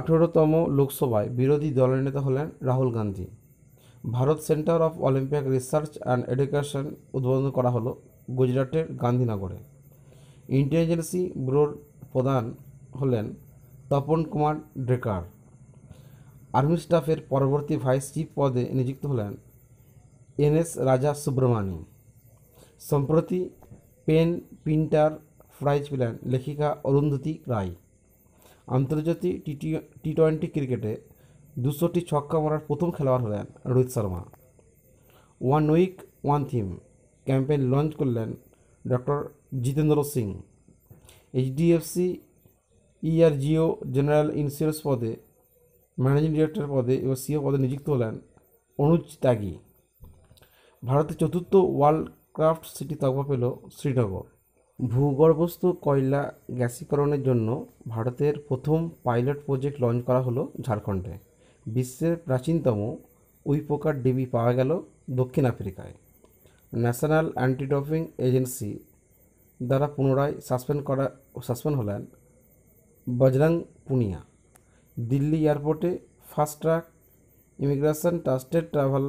18তম লোকসভায় বিরোধী দলনেতা হলেন Rahul Gandhi. Bharat centre of Olympic research and education উদ্বোধন করা হলো গুজরাটের গান্ধীনগরে। ইন্টেলিজেন্সি ব্যুরোর প্রধান হলেন তপন কুমার ডেকার। আর্মি স্টাফের পরবর্তী ভাইস চিফ পদে নিযুক্ত হলেন এনএস রাজা সুব্রমণী। সম্প্রতি পেন প্রিন্টার প্রাইজ পেলেন লেখিকা অরুন্ধতী রায়। আন্তর্জাতিক টি-20 ক্রিকেটে 200টি ছক্কা মারার প্রথম খেলোয়াড় হলেন Rohit Sharma. One week one theme campaign launch করলেন doctor Jitendra Singh. HDFC ERGO general insurance পদে ম্যানেজিং ডিরেক্টর পদে এবং সিও পদে নিযুক্ত হলেন অনুজ ত্যাগী। ভারতের চতুর্থ ওয়ার্ল্ড ক্রাফট সিটি তকমা পেল শ্রীনগর। ভূগর্ভস্থ কয়লা গ্যাসীকরণের জন্য ভারতের প্রথম পাইলট প্রজেক্ট লঞ্চ করা হলো ঝাড়খণ্ডে। বিশ্বের প্রাচীনতম উইপোকার ডিবি পাওয়া গেল দক্ষিণ আফ্রিকায়। ন্যাশনাল অ্যান্টি ডোপিং এজেন্সি দ্বারা পুনরায় সাসপেন্ড হলেন বজরং পুনিয়া। দিল্লি এয়ারপোর্টে fast track immigration trusted traveller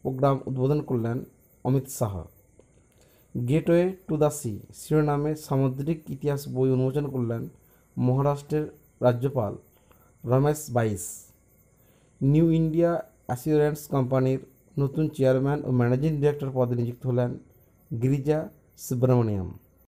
programme উদ্বোধন করলেন Amit Shah. Gateway to the sea শিরোনামে সামুদ্রিক ইতিহাস বই উন্মোচন করলেন মহারাষ্ট্রের রাজ্যপাল Ramesh Bais. New India assurance কোম্পানির নতুন চেয়ারম্যান ও ম্যানেজিং ডিরেক্টর পদে নিযুক্ত হলেন গিরিজা সুব্রমণিয়াম।